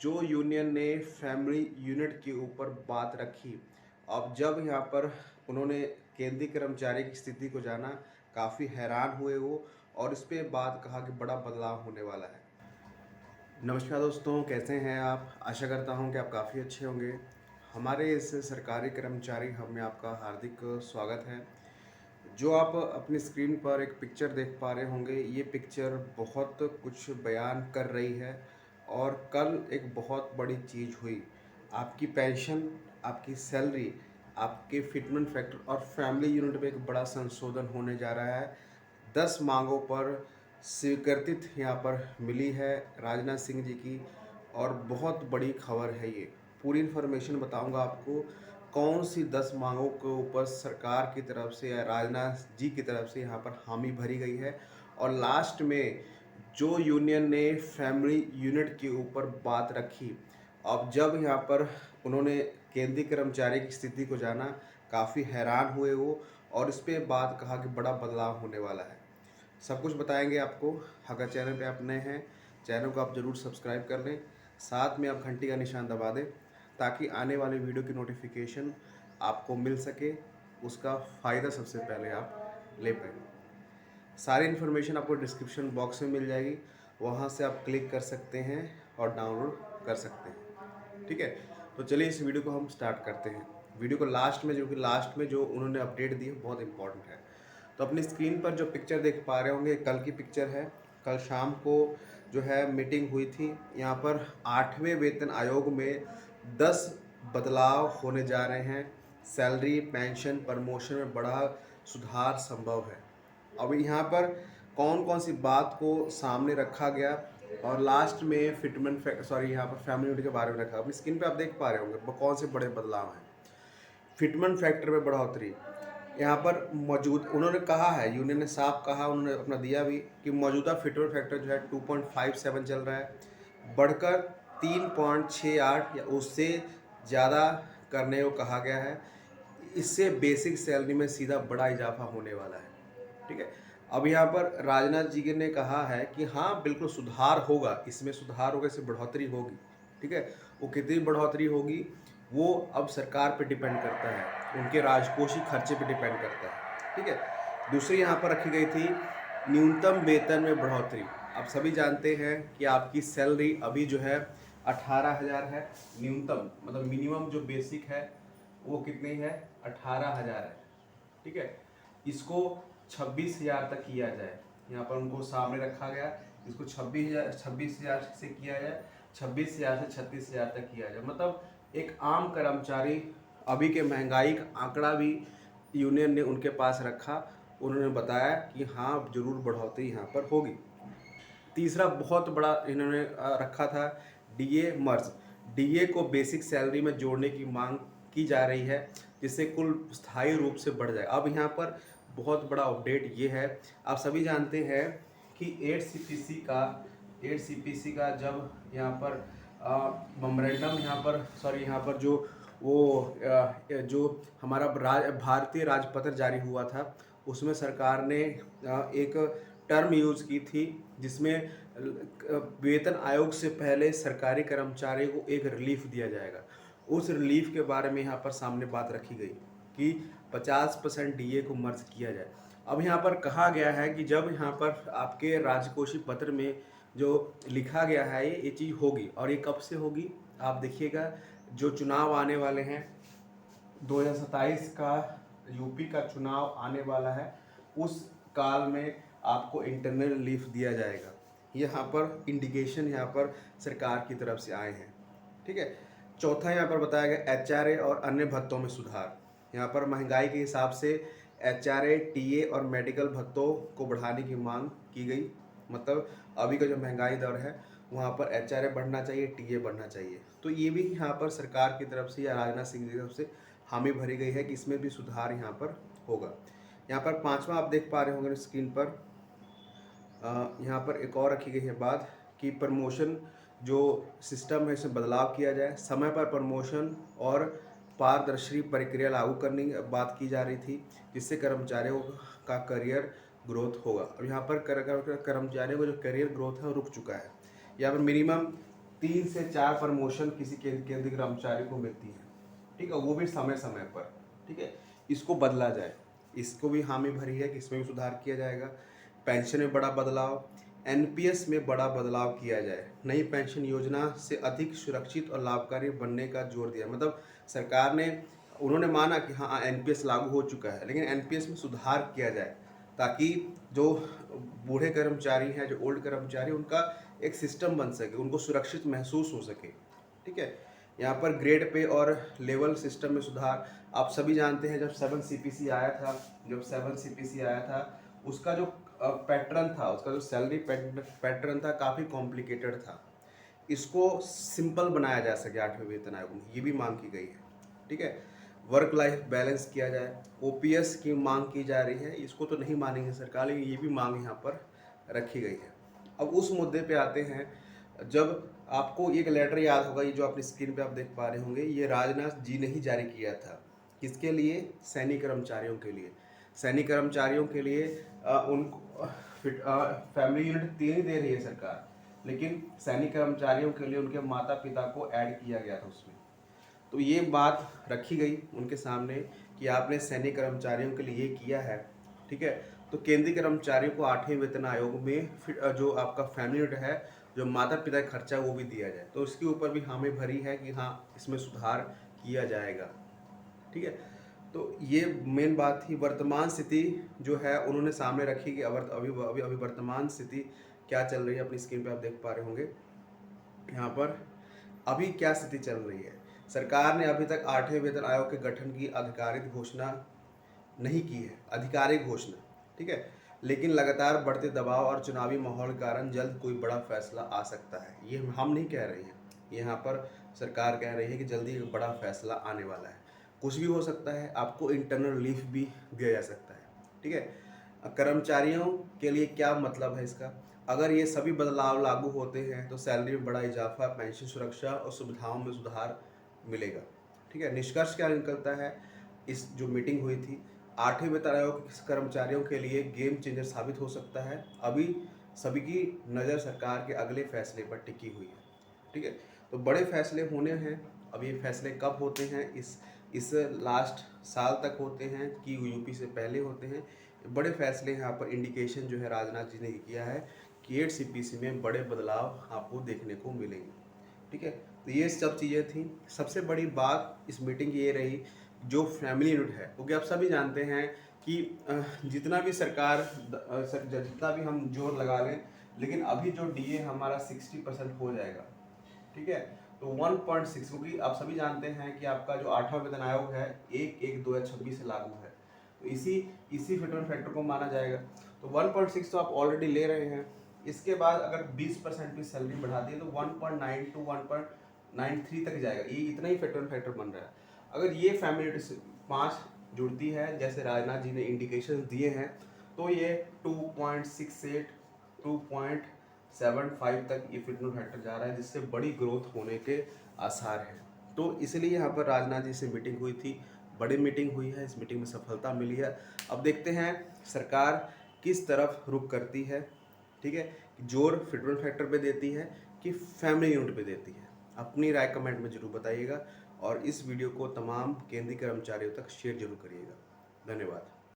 जो यूनियन ने family unit के ऊपर बात रखी, अब जब यहाँ पर उन्होंने केंद्रीय कर्मचारी की स्थिति को जाना, काफ़ी हैरान हुए वो और इस पे बात कहा कि बड़ा बदलाव होने वाला है। नमस्कार दोस्तों, कैसे हैं आप? आशा करता हूं कि आप काफ़ी अच्छे होंगे। हमारे इस सरकारी कर्मचारी हब में आपका हार्दिक स्वागत है। जो आप अपनी स्क्रीन पर एक पिक्चर देख पा रहे होंगे, ये पिक्चर बहुत कुछ बयान कर रही है और कल एक बहुत बड़ी चीज़ हुई। आपकी पेंशन, आपकी सैलरी, आपके फिटमेंट फैक्टर और फैमिली यूनिट में एक बड़ा संशोधन होने जा रहा है। 10 मांगों पर स्वीकृति यहाँ पर मिली है राजनाथ सिंह जी की और बहुत बड़ी खबर है ये। पूरी इन्फॉर्मेशन बताऊंगा आपको, कौन सी 10 मांगों के ऊपर सरकार की तरफ से या राजनाथ जी की तरफ से यहाँ पर हामी भरी गई है और लास्ट में जो यूनियन ने फैमिली यूनिट के ऊपर बात रखी, अब जब यहाँ पर उन्होंने केंद्रीय कर्मचारी की स्थिति को जाना, काफ़ी हैरान हुए वो और इस पे बात कहा कि बड़ा बदलाव होने वाला है। सब कुछ बताएंगे आपको। अगर चैनल पे आप नए हैं, चैनल को आप ज़रूर सब्सक्राइब कर लें, साथ में आप घंटी का निशान दबा दें ताकि आने वाले वीडियो की नोटिफिकेशन आपको मिल सके, उसका फ़ायदा सबसे पहले आप ले पाएँ। सारी इन्फॉर्मेशन आपको डिस्क्रिप्शन बॉक्स में मिल जाएगी, वहाँ से आप क्लिक कर सकते हैं और डाउनलोड कर सकते हैं। ठीक है, तो चलिए इस वीडियो को हम स्टार्ट करते हैं। वीडियो को लास्ट में जो उन्होंने अपडेट दी है बहुत इंपॉर्टेंट है। तो अपनी स्क्रीन पर जो पिक्चर देख पा रहे होंगे, कल की पिक्चर है। कल शाम को जो है मीटिंग हुई थी यहाँ पर 8वें वेतन आयोग में 10 बदलाव होने जा रहे हैं। सैलरी, पेंशन, प्रमोशन में बड़ा सुधार संभव है। अब यहाँ पर कौन कौन सी बात को सामने रखा गया और लास्ट में यहाँ पर फैमिली यूनिट के बारे में रखा। अपनी स्क्रीन पे आप देख पा रहे होंगे कौन से बड़े बदलाव हैं। फिटमेंट फैक्टर में बढ़ोतरी यहाँ पर मौजूद, उन्होंने कहा है, यूनियन ने साफ कहा, उन्होंने अपना दिया भी कि मौजूदा फिटमेंट फैक्टर जो है 2.57 चल रहा है, बढ़कर 3.68 या उससे ज़्यादा करने को कहा गया है। इससे बेसिक सैलरी में सीधा बड़ा इजाफा होने वाला है। ठीक है, अब यहाँ पर राजनाथ जी ने कहा है कि हाँ बिल्कुल सुधार होगा, इसमें सुधार होगा, इससे बढ़ोतरी होगी। ठीक है, वो कितनी बढ़ोतरी होगी वो अब सरकार पे डिपेंड करता है, उनके राजकोषीय खर्चे पे डिपेंड करता है। ठीक है, दूसरी यहाँ पर रखी गई थी न्यूनतम वेतन में बढ़ोतरी। आप सभी जानते हैं कि आपकी सैलरी अभी जो है 18,000 है। न्यूनतम मतलब मिनिमम जो बेसिक है वो कितनी है, 18,000 है। ठीक है, इसको 26,000 तक किया जाए, यहाँ पर उनको सामने रखा गया। इसको 26,000 से किया जाए, 26,000 से 36,000 तक किया जाए। मतलब एक आम कर्मचारी, अभी के महंगाई का आंकड़ा भी यूनियन ने उनके पास रखा, उन्होंने बताया कि हाँ जरूर बढ़ोतरी यहाँ पर होगी। तीसरा बहुत बड़ा इन्होंने रखा था डीए मर्ज। डीए को बेसिक सैलरी में जोड़ने की मांग की जा रही है, जिससे कुल स्थायी रूप से बढ़ जाए। अब यहाँ पर बहुत बड़ा अपडेट ये है, आप सभी जानते हैं कि 8 CPC का जब यहाँ पर मेमोरेंडम यहाँ पर जो जो हमारा भारतीय राजपत्र जारी हुआ था, उसमें सरकार ने एक टर्म यूज़ की थी जिसमें वेतन आयोग से पहले सरकारी कर्मचारी को एक रिलीफ दिया जाएगा। उस रिलीफ के बारे में यहाँ पर सामने बात रखी गई कि 50% डीए को मर्ज किया जाए। अब यहाँ पर कहा गया है कि जब यहाँ पर आपके राजकोषीय पत्र में जो लिखा गया है ये चीज़ होगी, और ये कब से होगी आप देखिएगा, जो चुनाव आने वाले हैं 2027 का, यूपी का चुनाव आने वाला है, उस काल में आपको इंटरनल रिलीफ दिया जाएगा। यहाँ पर इंडिकेशन यहाँ पर सरकार की तरफ से आए हैं। ठीक है, चौथा यहाँ पर बताया गया एचआरए और अन्य भत्तों में सुधार। यहाँ पर महंगाई के हिसाब से एचआरए, टीए और मेडिकल भत्तों को बढ़ाने की मांग की गई। मतलब अभी का जो महंगाई दर है वहाँ पर एचआरए बढ़ना चाहिए, टीए बढ़ना चाहिए। तो ये भी यहाँ पर सरकार की तरफ से या राजनाथ सिंह की तरफ से हामी भरी गई है कि इसमें भी सुधार यहाँ पर होगा। यहाँ पर पांचवा आप देख पा रहे होंगे स्क्रीन पर, यहाँ पर एक और रखी गई है बात कि प्रमोशन जो सिस्टम है इसमें बदलाव किया जाए, समय पर प्रमोशन और पारदर्शी प्रक्रिया लागू करने की बात की जा रही थी, जिससे कर्मचारियों का करियर ग्रोथ होगा। अब यहाँ पर कर्मचारियों का जो करियर ग्रोथ है वो रुक चुका है। यहाँ पर मिनिमम 3 से 4 प्रमोशन किसी केंद्रीय कर्मचारी को मिलती है, ठीक है, वो भी समय समय पर, ठीक है। इसको बदला जाए, इसको भी हामी भरी है कि इसमें भी सुधार किया जाएगा। पेंशन में बड़ा बदलाव, एनपीएस में बड़ा बदलाव किया जाए, नई पेंशन योजना से अधिक सुरक्षित और लाभकारी बनने का जोर दिया। मतलब सरकार ने, उन्होंने माना कि हाँ एनपीएस लागू हो चुका है, लेकिन एनपीएस में सुधार किया जाए ताकि जो बूढ़े कर्मचारी हैं, जो ओल्ड कर्मचारी, उनका एक सिस्टम बन सके, उनको सुरक्षित महसूस हो सके, ठीक है। यहाँ पर ग्रेड पे और लेवल सिस्टम में सुधार। आप सभी जानते हैं जब 7 सीपीसी आया था, उसका जो पैटर्न था, उसका जो सैलरी पैटर्न था, काफ़ी कॉम्प्लिकेटेड था। इसको सिंपल बनाया जा सके 8वें वेतन आयोग में, ये भी मांग की गई है, ठीक है। वर्क लाइफ बैलेंस किया जाए, ओपीएस की मांग की जा रही है, इसको तो नहीं मानेंगे सरकार, लेकिन ये भी मांग यहाँ पर रखी गई है। अब उस मुद्दे पे आते हैं, जब आपको एक लेटर याद होगा, ये जो अपनी स्क्रीन पे आप देख पा रहे होंगे, ये राजनाथ जी ने ही जारी किया था। किसके लिए? सैनिक कर्मचारियों के लिए। सैनिक कर्मचारियों के लिए उनको फैमिली यूनिट 3 ही दे रही है सरकार, लेकिन सैनिक कर्मचारियों के लिए उनके माता पिता को ऐड किया गया था उसमें। तो ये बात रखी गई उनके सामने कि आपने सैनिक कर्मचारियों के लिए ये किया है, ठीक है। तो केंद्रीय कर्मचारियों को 8वें वेतन आयोग में फिर जो आपका फैमिली यूनिट है, जो माता पिता का खर्चा, वो भी दिया जाए। तो इसके ऊपर भी हामी भरी है कि हाँ इसमें सुधार किया जाएगा, ठीक है। तो ये मेन बात थी। वर्तमान स्थिति जो है उन्होंने सामने रखी कि अभी अभी अभी वर्तमान स्थिति क्या चल रही है, अपनी स्क्रीन पे आप देख पा रहे होंगे यहाँ पर अभी क्या स्थिति चल रही है। सरकार ने अभी तक 8वें वेतन आयोग के गठन की आधिकारिक घोषणा नहीं की है, आधिकारिक घोषणा, ठीक है। लेकिन लगातार बढ़ते दबाव और चुनावी माहौल के कारण जल्द कोई बड़ा फैसला आ सकता है। ये हम नहीं कह रहे हैं, यहाँ पर सरकार कह रही है कि जल्दी एक बड़ा फैसला आने वाला है। कुछ भी हो सकता है, आपको इंटरनल रिलीफ भी दिया जा सकता है, ठीक है। कर्मचारियों के लिए क्या मतलब है इसका? अगर ये सभी बदलाव लागू होते हैं तो सैलरी में बड़ा इजाफा, पेंशन सुरक्षा और सुविधाओं में सुधार मिलेगा, ठीक है। निष्कर्ष क्या निकलता है? इस जो मीटिंग हुई थी, 8वें वेतन आयोग के कर्मचारियों के लिए गेम चेंजर साबित हो सकता है। अभी सभी की नज़र सरकार के अगले फैसले पर टिकी हुई है, ठीक है। तो बड़े फैसले होने हैं। अब ये फैसले कब होते हैं? इस लास्ट साल तक होते हैं कि यूपी से पहले होते हैं? बड़े फैसले यहाँ पर इंडिकेशन जो है राजनाथ जी ने किया है कि 8 सीपीसी में बड़े बदलाव आपको देखने को मिलेंगे, ठीक है। तो ये सब चीज़ें थी। सबसे बड़ी बात इस मीटिंग की ये रही, जो फैमिली यूनिट है, क्योंकि आप सभी जानते हैं कि जितना भी जितना भी हम जोर लगा लें, लेकिन अभी जो डीए हमारा 60% हो जाएगा, ठीक है। तो 1.6, क्योंकि आप सभी जानते हैं कि आपका जो 8वां वेतन आयोग है 1/1/2026 से लागू है, तो इसी फिटमेंट फैक्टर को माना जाएगा। तो 1.6 तो आप ऑलरेडी ले रहे हैं। इसके बाद अगर 20% की सैलरी बढ़ा दी तो 1.9 टू 1.93 तक जाएगा। ये इतना ही फिटमेंट फैक्टर बन रहा है। अगर ये फैमिली 5 जुड़ती है, जैसे राजनाथ जी ने इंडिकेशन दिए हैं, तो ये 2.68 2.75 तक ये फिटमेंट फैक्टर जा रहा है, जिससे बड़ी ग्रोथ होने के आसार हैं। तो इसलिए यहाँ पर राजनाथ जी से मीटिंग हुई थी, बड़ी मीटिंग हुई है, इस मीटिंग में सफलता मिली है। अब देखते हैं सरकार किस तरफ रुख करती है, ठीक है। जोर फिटमेंट फैक्टर पे देती है कि फैमिली यूनिट पे देती है। अपनी राय कमेंट में जरूर बताइएगा और इस वीडियो को तमाम केंद्रीय कर्मचारियों तक शेयर जरूर करिएगा। धन्यवाद।